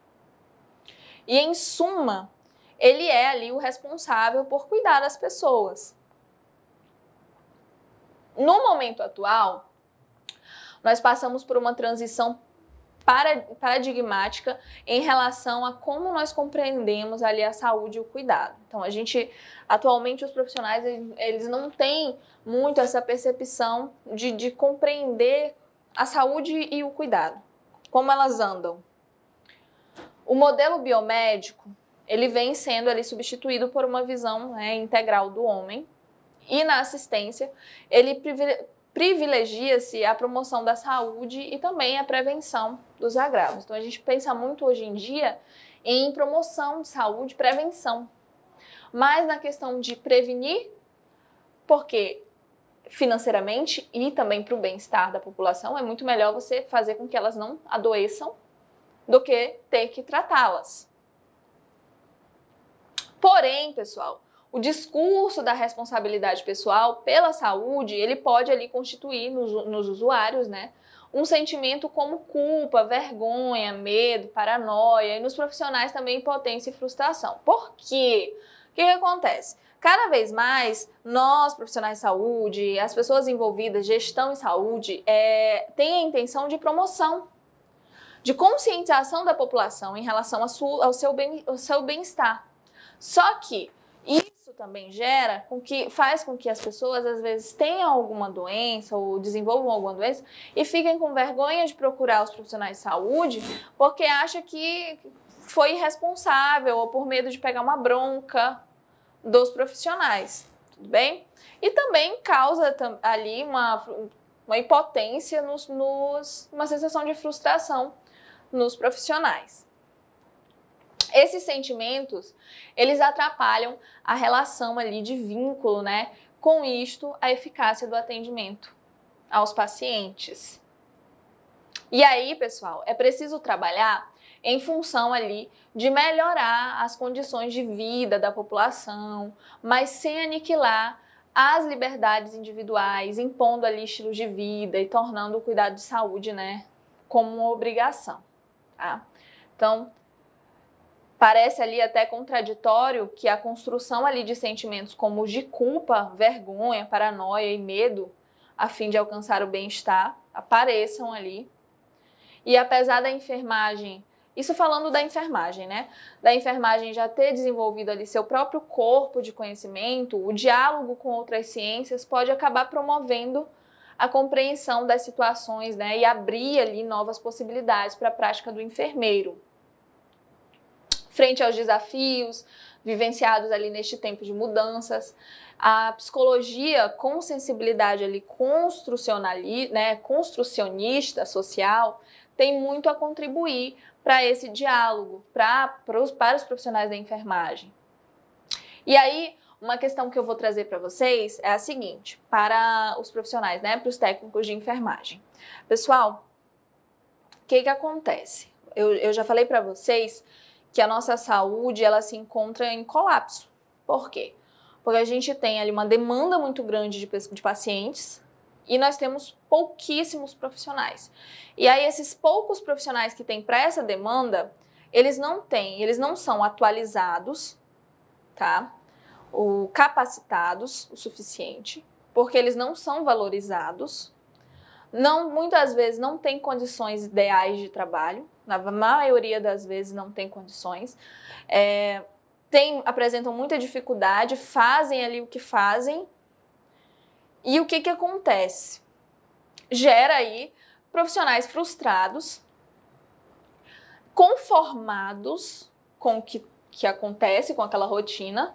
Speaker 1: E, em suma, ele é ali o responsável por cuidar das pessoas. No momento atual, nós passamos por uma transição paradigmática em relação a como nós compreendemos ali a saúde e o cuidado. Então, atualmente, os profissionais, eles não têm muito essa percepção de compreender a saúde e o cuidado, como elas andam. O modelo biomédico, ele vem sendo ali substituído por uma visão, né, integral do homem, e na assistência, ele privilegia-se a promoção da saúde e também a prevenção dos agravos. Então, a gente pensa muito hoje em dia em promoção de saúde, prevenção. Mas na questão de prevenir, porque financeiramente e também para o bem-estar da população, é muito melhor você fazer com que elas não adoeçam do que ter que tratá-las. Porém, pessoal, o discurso da responsabilidade pessoal pela saúde, ele pode ali constituir nos usuários, né, um sentimento como culpa, vergonha, medo, paranoia, e nos profissionais também impotência e frustração. Por quê? O que acontece? Cada vez mais, nós, profissionais de saúde, as pessoas envolvidas, gestão em saúde, têm a intenção de promoção, de conscientização da população em relação ao seu bem-estar. Só que isso também faz com que as pessoas, às vezes, tenham alguma doença ou desenvolvam alguma doença e fiquem com vergonha de procurar os profissionais de saúde porque acha que foi irresponsável ou por medo de pegar uma bronca dos profissionais, tudo bem? E também causa ali uma impotência, uma sensação de frustração nos profissionais. Esses sentimentos, eles atrapalham a relação ali de vínculo, né? Com isto, a eficácia do atendimento aos pacientes. E aí, pessoal, é preciso trabalhar em função ali de melhorar as condições de vida da população, mas sem aniquilar as liberdades individuais, impondo ali estilos de vida e tornando o cuidado de saúde, né, como uma obrigação, tá? Então, parece ali até contraditório que a construção ali de sentimentos como os de culpa, vergonha, paranoia e medo, a fim de alcançar o bem-estar, apareçam ali. E apesar da enfermagem, isso falando da enfermagem, né? Da enfermagem já ter desenvolvido ali seu próprio corpo de conhecimento, o diálogo com outras ciências pode acabar promovendo a compreensão das situações, né? E abrir ali novas possibilidades para a prática do enfermeiro. Frente aos desafios vivenciados ali neste tempo de mudanças, a psicologia com sensibilidade ali construcionista social tem muito a contribuir para esse diálogo, para os profissionais da enfermagem. E aí, uma questão que eu vou trazer para vocês é a seguinte, para os profissionais, né, para os técnicos de enfermagem. Pessoal, o que acontece? Eu já falei para vocês que a nossa saúde, ela se encontra em colapso. Por quê? Porque a gente tem ali uma demanda muito grande de pacientes e nós temos pouquíssimos profissionais. E aí esses poucos profissionais que têm para essa demanda, eles não são atualizados, tá? Capacitados o suficiente, porque eles não são valorizados, muitas vezes não têm condições ideais de trabalho, na maioria das vezes não tem condições, apresentam muita dificuldade, fazem ali o que fazem, e o que acontece? Gera aí profissionais frustrados, conformados com o que acontece, com aquela rotina,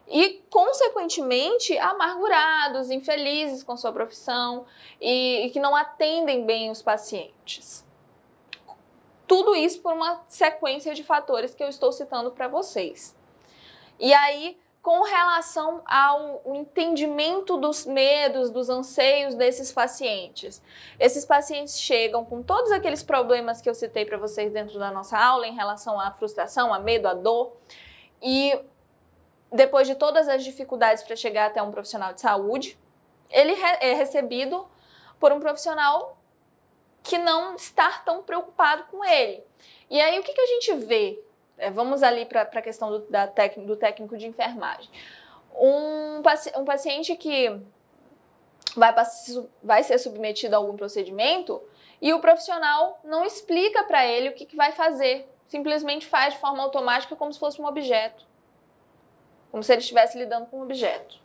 Speaker 1: e, consequentemente, amargurados, infelizes com sua profissão e que não atendem bem os pacientes. Tudo isso por uma sequência de fatores que eu estou citando para vocês. E aí, com relação ao entendimento dos medos, dos anseios desses pacientes. Esses pacientes chegam com todos aqueles problemas que eu citei para vocês dentro da nossa aula em relação à frustração, a medo, a dor. E depois de todas as dificuldades para chegar até um profissional de saúde, ele é recebido por um profissional que não está tão preocupado com ele. E aí, o que a gente vê? Vamos ali para a questão do técnico de enfermagem. Um paciente que vai ser submetido a algum procedimento e o profissional não explica para ele o que vai fazer. Simplesmente faz de forma automática como se fosse um objeto. Como se ele estivesse lidando com um objeto.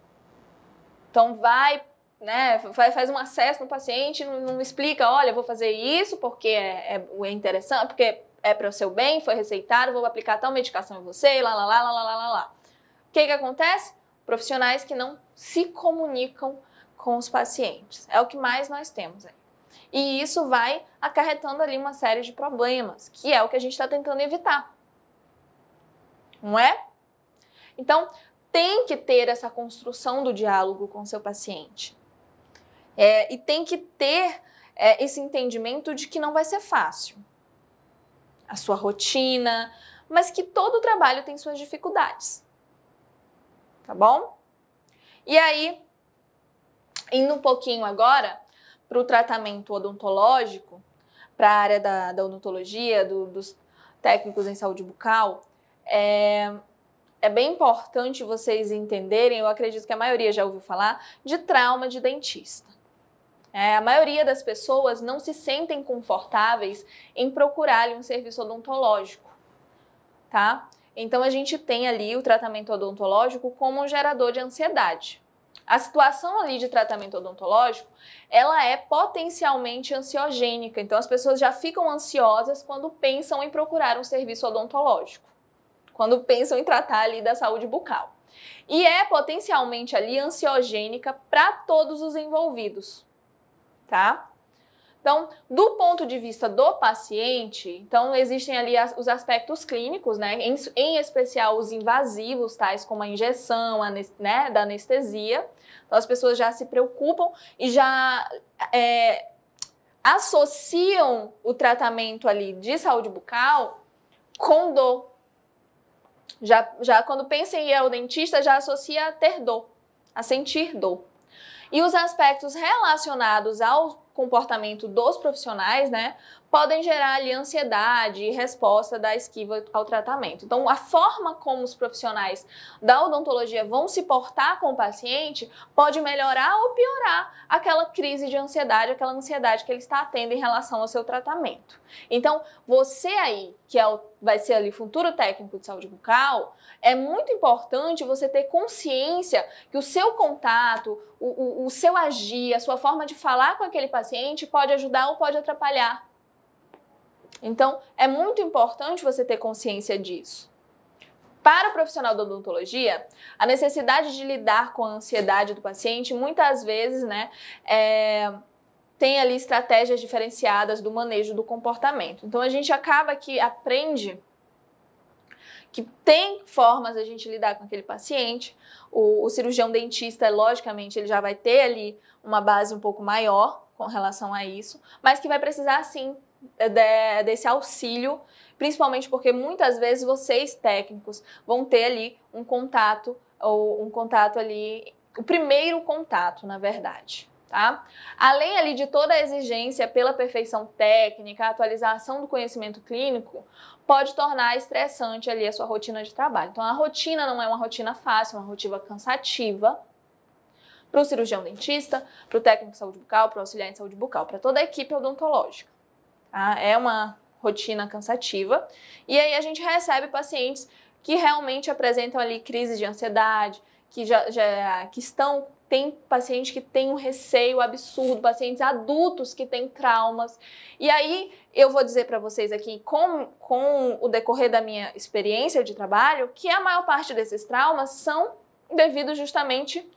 Speaker 1: Então faz um acesso no paciente, não explica, olha, eu vou fazer isso porque é interessante, porque é para o seu bem, foi receitado, vou aplicar tal medicação em você, lá. O que acontece? Profissionais que não se comunicam com os pacientes. É o que mais nós temos aí. E isso vai acarretando ali uma série de problemas, que é o que a gente está tentando evitar. Não é? Então, tem que ter essa construção do diálogo com o seu paciente. E tem que ter esse entendimento de que não vai ser fácil. A sua rotina, mas que todo trabalho tem suas dificuldades. Tá bom? E aí, indo um pouquinho agora para o tratamento odontológico, para a área da odontologia, dos técnicos em saúde bucal, é bem importante vocês entenderem, eu acredito que a maioria já ouviu falar, de trauma de dentista. A maioria das pessoas não se sentem confortáveis em procurar um serviço odontológico, tá? Então, a gente tem ali o tratamento odontológico como um gerador de ansiedade. A situação ali de tratamento odontológico, ela é potencialmente ansiogênica. Então, as pessoas já ficam ansiosas quando pensam em procurar um serviço odontológico, quando pensam em tratar ali da saúde bucal. E é potencialmente ali ansiogênica para todos os envolvidos. Tá? Então, do ponto de vista do paciente, então existem ali os aspectos clínicos, né? Em especial os invasivos, tais como a injeção, da anestesia. Então, as pessoas já se preocupam e já associam o tratamento ali de saúde bucal com dor. Já quando pensa em ir ao dentista, já associa a ter dor, a sentir dor. E os aspectos relacionados ao comportamento dos profissionais, né, podem gerar ali ansiedade e resposta da esquiva ao tratamento. Então, a forma como os profissionais da odontologia vão se portar com o paciente pode melhorar ou piorar aquela crise de ansiedade, aquela ansiedade que ele está tendo em relação ao seu tratamento. Então, você aí, que vai ser ali futuro técnico de saúde bucal, é muito importante você ter consciência que o seu contato, o seu agir, a sua forma de falar com aquele paciente pode ajudar ou pode atrapalhar. Então, é muito importante você ter consciência disso. Para o profissional da odontologia, a necessidade de lidar com a ansiedade do paciente, muitas vezes, né, tem ali estratégias diferenciadas do manejo do comportamento. Então, a gente acaba que aprende que tem formas de a gente lidar com aquele paciente. O cirurgião dentista, logicamente, ele já vai ter ali uma base um pouco maior com relação a isso, mas que vai precisar, sim, desse auxílio, principalmente porque muitas vezes vocês, técnicos, vão ter ali um contato ali, o primeiro contato, na verdade. Tá? Além ali de toda a exigência pela perfeição técnica, a atualização do conhecimento clínico pode tornar estressante ali a sua rotina de trabalho. Então, a rotina não é uma rotina fácil, é uma rotina cansativa para o cirurgião dentista, para o técnico de saúde bucal, para o auxiliar em saúde bucal, para toda a equipe odontológica. Tá? É uma rotina cansativa e aí a gente recebe pacientes que realmente apresentam ali crises de ansiedade, que tem paciente que tem um receio absurdo, pacientes adultos que têm traumas. E aí eu vou dizer para vocês aqui, com o decorrer da minha experiência de trabalho, que a maior parte desses traumas são devido justamente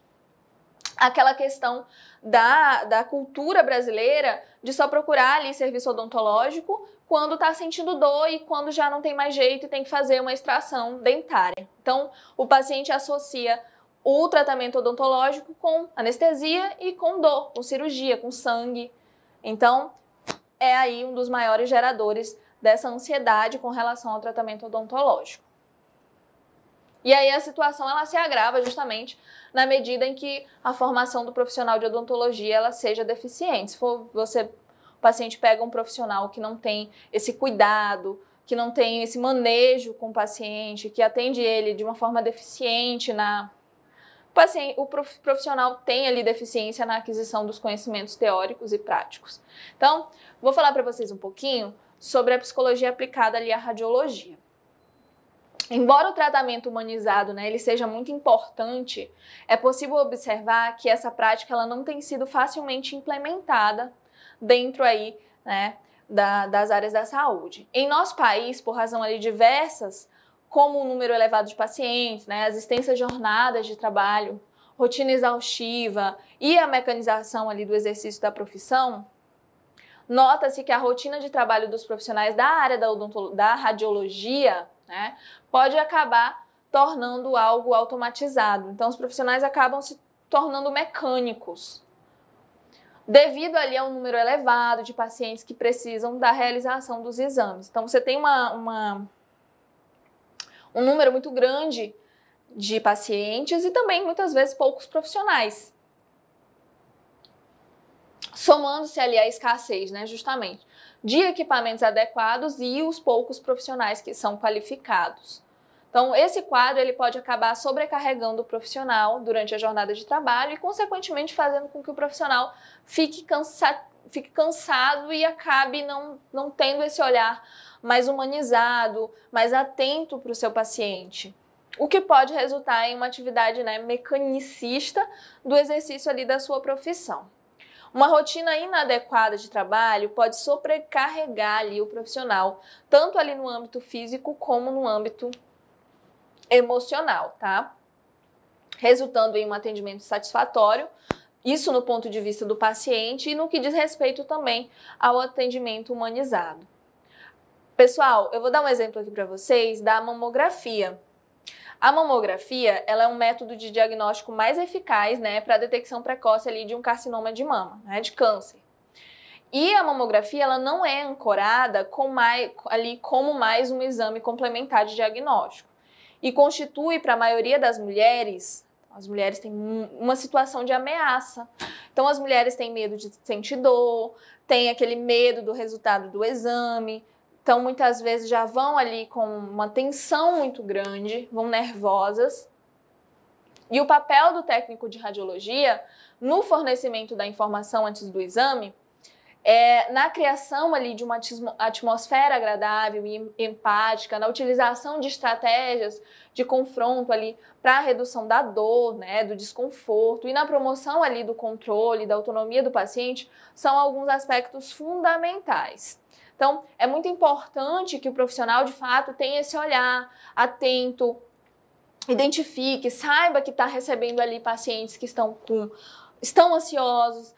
Speaker 1: àquela questão da cultura brasileira de só procurar ali serviço odontológico quando está sentindo dor e quando já não tem mais jeito e tem que fazer uma extração dentária. Então, o paciente associa o tratamento odontológico com anestesia e com dor, com cirurgia, com sangue. Então, é aí um dos maiores geradores dessa ansiedade com relação ao tratamento odontológico. E aí a situação ela se agrava justamente na medida em que a formação do profissional de odontologia ela seja deficiente. Se for o paciente pega um profissional que não tem esse cuidado, que não tem esse manejo com o paciente, que atende ele de uma forma deficiente o profissional tem ali deficiência na aquisição dos conhecimentos teóricos e práticos. Então, vou falar para vocês um pouquinho sobre a psicologia aplicada ali à radiologia. Embora o tratamento humanizado, ele seja muito importante, é possível observar que essa prática ela não tem sido facilmente implementada dentro aí, das áreas da saúde. Em nosso país, por razão ali diversas, como o número elevado de pacientes, as extensas jornadas de trabalho, rotina exaustiva e a mecanização ali do exercício da profissão, nota-se que a rotina de trabalho dos profissionais da área da radiologia pode acabar tornando algo automatizado. Então, os profissionais acabam se tornando mecânicos, devido ali a um número elevado de pacientes que precisam da realização dos exames. Então, você tem um número muito grande de pacientes e também, muitas vezes, poucos profissionais. Somando-se ali a escassez, justamente, de equipamentos adequados e os poucos profissionais que são qualificados. Então, esse quadro ele pode acabar sobrecarregando o profissional durante a jornada de trabalho e, consequentemente, fazendo com que o profissional fique cansado e acabe não tendo esse olhar mais humanizado, mais atento para o seu paciente. O que pode resultar em uma atividade mecanicista do exercício ali da sua profissão. Uma rotina inadequada de trabalho pode sobrecarregar ali o profissional, tanto ali no âmbito físico como no âmbito emocional, tá? Resultando em um atendimento satisfatório, isso no ponto de vista do paciente e no que diz respeito também ao atendimento humanizado. Pessoal, eu vou dar um exemplo aqui para vocês da mamografia. A mamografia, ela é um método de diagnóstico mais eficaz, para a detecção precoce ali de um carcinoma de mama, de câncer. E a mamografia, ela não é ancorada como mais um exame complementar de diagnóstico. E constitui para a maioria das mulheres, as mulheres têm uma situação de ameaça. Então as mulheres têm medo de sentir dor, têm aquele medo do resultado do exame. Então, muitas vezes já vão ali com uma tensão muito grande, vão nervosas. E o papel do técnico de radiologia no fornecimento da informação antes do exame na criação ali de uma atmosfera agradável e empática, na utilização de estratégias de confronto ali para a redução da dor, do desconforto e na promoção ali do controle, da autonomia do paciente, são alguns aspectos fundamentais. Então, é muito importante que o profissional, de fato, tenha esse olhar atento, identifique, saiba que está recebendo ali pacientes que estão ansiosos,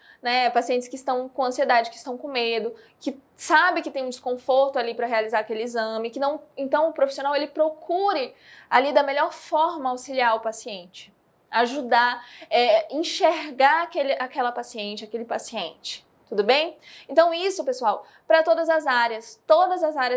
Speaker 1: pacientes que estão com ansiedade, que estão com medo, que sabe que tem um desconforto ali para realizar aquele exame, então o profissional ele procure ali da melhor forma auxiliar o paciente, ajudar, enxergar aquele paciente. Tudo bem? Então isso, pessoal, para todas as áreas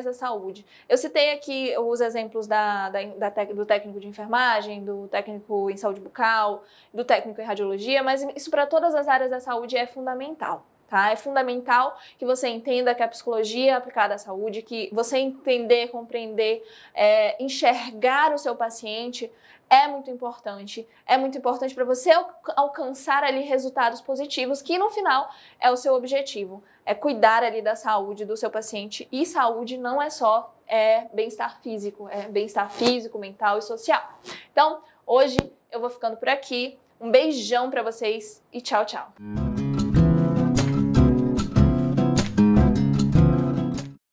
Speaker 1: da saúde. Eu citei aqui os exemplos do técnico de enfermagem, do técnico em saúde bucal, do técnico em radiologia, mas isso para todas as áreas da saúde é fundamental, tá? É fundamental que você entenda que a psicologia aplicada à saúde, que você entender, compreender, enxergar o seu paciente é muito importante para você alcançar ali resultados positivos, que no final é o seu objetivo, é cuidar ali da saúde do seu paciente, e saúde não é só bem-estar físico, é bem-estar físico, mental e social. Então, hoje eu vou ficando por aqui, um beijão para vocês e tchau, tchau!